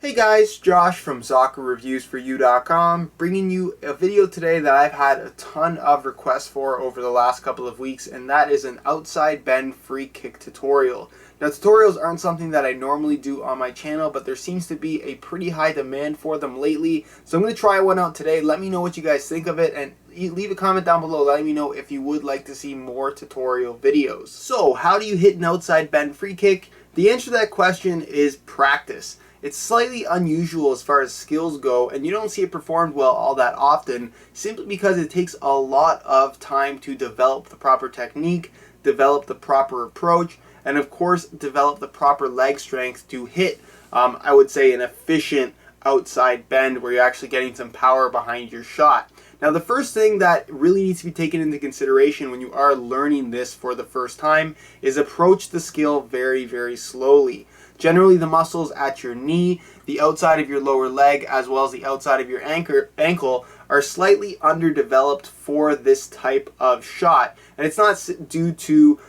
Hey guys, Josh from soccerreviewsforyou.com, bringing you a video today that I've had a ton of requests for over the last couple of weeks, and that is an outside bend free kick tutorial. Now, tutorials aren't something that I normally do on my channel, but there seems to be a pretty high demand for them lately, so I'm going to try one out today. Let me know what you guys think of it, and leave a comment down below letting me know if you would like to see more tutorial videos. So, how do you hit an outside bend free kick? The answer to that question is practice. It's slightly unusual as far as skills go, and you don't see it performed well all that often, simply because it takes a lot of time to develop the proper technique, develop the proper approach, and of course develop the proper leg strength to hit, I would say, an efficient outside bend where you're actually getting some power behind your shot. Now, the first thing that really needs to be taken into consideration when you are learning this for the first time is approach the skill very, very slowly. Generally, the muscles at your knee, the outside of your lower leg, as well as the outside of your ankle are slightly underdeveloped for this type of shot. And it's not due to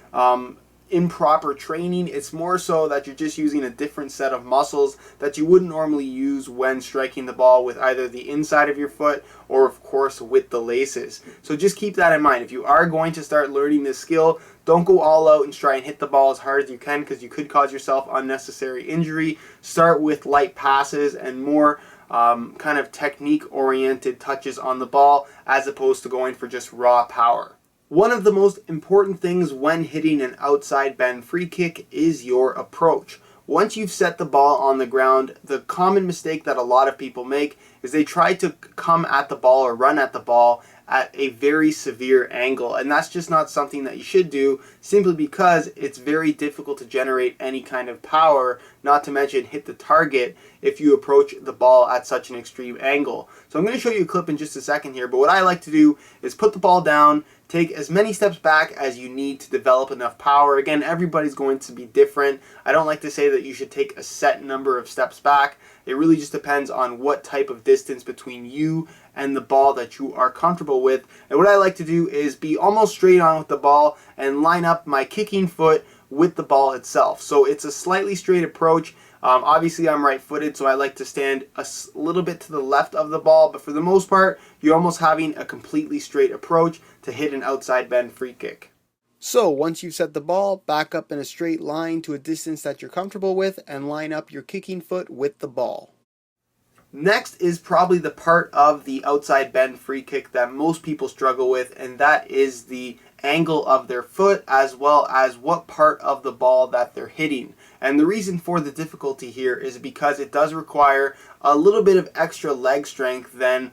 improper training. It's more so that you're just using a different set of muscles that you wouldn't normally use when striking the ball with either the inside of your foot or of course with the laces. So just keep that in mind. If you are going to start learning this skill, don't go all out and try and hit the ball as hard as you can, because you could cause yourself unnecessary injury. Start with light passes and more kind of technique oriented touches on the ball as opposed to going for just raw power. One of the most important things when hitting an outside bend free kick is your approach. Once you've set the ball on the ground, the common mistake that a lot of people make is they try to come at the ball or run at the ball at a very severe angle, and that's just not something that you should do, simply because it's very difficult to generate any kind of power, not to mention hit the target, if you approach the ball at such an extreme angle. So I'm going to show you a clip in just a second here, but what I like to do is put the ball down, take as many steps back as you need to develop enough power. Again, everybody's going to be different. I don't like to say that you should take a set number of steps back. It really just depends on what type of distance between you and the ball that you are comfortable with. And what I like to do is be almost straight on with the ball and line up my kicking foot with the ball itself. So it's a slightly straight approach. Obviously, I'm right-footed, so I like to stand a little bit to the left of the ball, but for the most part, you're almost having a completely straight approach to hit an outside bend free kick. So once you've set the ball, back up in a straight line to a distance that you're comfortable with and line up your kicking foot with the ball. Next is probably the part of the outside bend free kick that most people struggle with, and that is the angle of their foot as well as what part of the ball that they're hitting. And the reason for the difficulty here is because it does require a little bit of extra leg strength than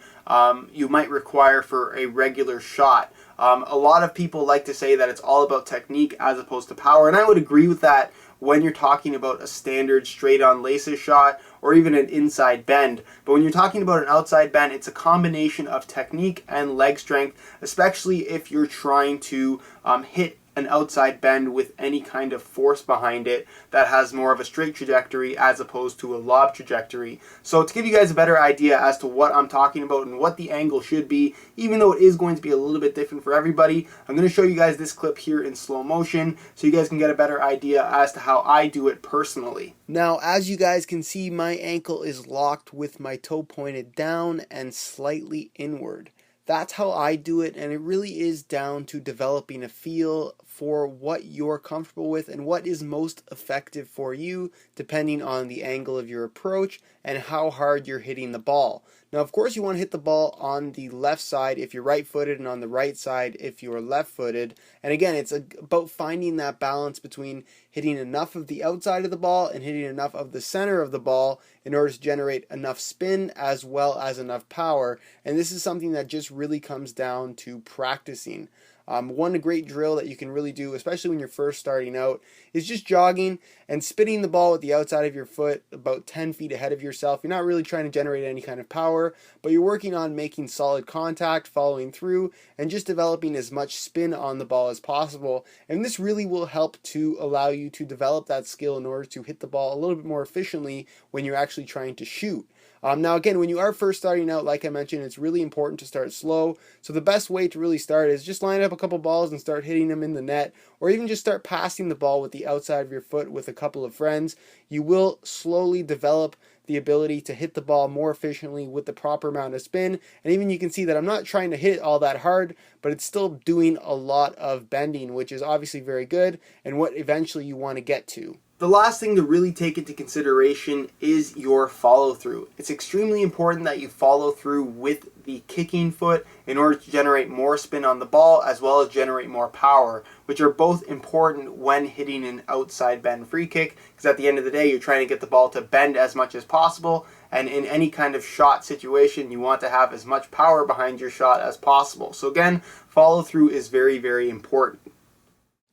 you might require for a regular shot. A lot of people like to say that it's all about technique as opposed to power, and I would agree with that when you're talking about a standard straight-on laces shot or even an inside bend. But when you're talking about an outside bend, it's a combination of technique and leg strength, especially if you're trying to hit an outside bend with any kind of force behind it that has more of a straight trajectory as opposed to a lob trajectory. So to give you guys a better idea as to what I'm talking about and what the angle should be, even though it is going to be a little bit different for everybody, I'm going to show you guys this clip here in slow motion so you guys can get a better idea as to how I do it personally. Now, as you guys can see, my ankle is locked with my toe pointed down and slightly inward. That's how I do it, and it really is down to developing a feel for what you're comfortable with and what is most effective for you, depending on the angle of your approach and how hard you're hitting the ball. Now, of course, you want to hit the ball on the left side if you're right-footed and on the right side if you're left-footed. And again, it's about finding that balance between hitting enough of the outside of the ball and hitting enough of the center of the ball in order to generate enough spin as well as enough power. And this is something that just really comes down to practicing. One great drill that you can really do, especially when you're first starting out, is just jogging and spinning the ball with the outside of your foot about 10 feet ahead of yourself. You're not really trying to generate any kind of power, but you're working on making solid contact, following through, and just developing as much spin on the ball as possible. And this really will help to allow you to develop that skill in order to hit the ball a little bit more efficiently when you're actually trying to shoot. Now again, when you are first starting out, like I mentioned, it's really important to start slow. So the best way to really start is just line up a couple balls and start hitting them in the net, or even just start passing the ball with the outside of your foot with a couple of friends. You will slowly develop the ability to hit the ball more efficiently with the proper amount of spin. And even you can see that I'm not trying to hit it all that hard, but it's still doing a lot of bending, which is obviously very good and what eventually you want to get to. The last thing to really take into consideration is your follow through. It's extremely important that you follow through with the kicking foot in order to generate more spin on the ball as well as generate more power, which are both important when hitting an outside bend free kick, because at the end of the day you're trying to get the ball to bend as much as possible, and in any kind of shot situation you want to have as much power behind your shot as possible. So again, follow through is very, very important.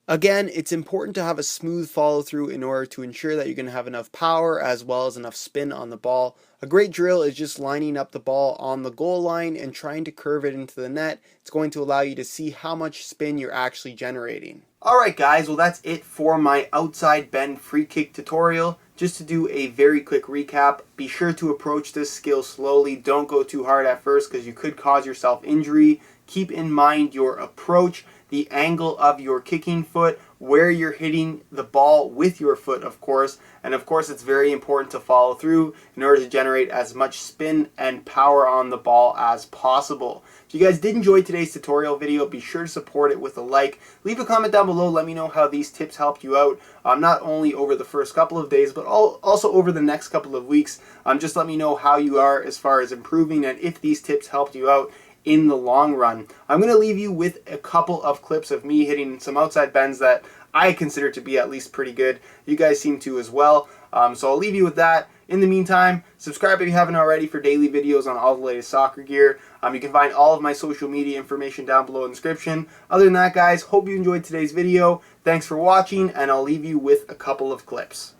Again, it's important to have a smooth follow through in order to ensure that you're going to have enough power as well as enough spin on the ball. A great drill is just lining up the ball on the goal line and trying to curve it into the net. It's going to allow you to see how much spin you're actually generating. Alright guys, well that's it for my outside bend free kick tutorial. Just to do a very quick recap, be sure to approach this skill slowly. Don't go too hard at first because you could cause yourself injury. Keep in mind your approach, the angle of your kicking foot, where you're hitting the ball with your foot, of course. And of course, it's very important to follow through in order to generate as much spin and power on the ball as possible. If you guys did enjoy today's tutorial video, be sure to support it with a like. Leave a comment down below. Let me know how these tips helped you out, not only over the first couple of days, but also over the next couple of weeks. Just let me know how you are as far as improving and if these tips helped you out in the long run. I'm going to leave you with a couple of clips of me hitting some outside bends that I consider to be at least pretty good. You guys seem to as well. So I'll leave you with that. In the meantime, subscribe if you haven't already for daily videos on all the latest soccer gear. You can find all of my social media information down below in the description. Other than that, guys, hope you enjoyed today's video. Thanks for watching, and I'll leave you with a couple of clips.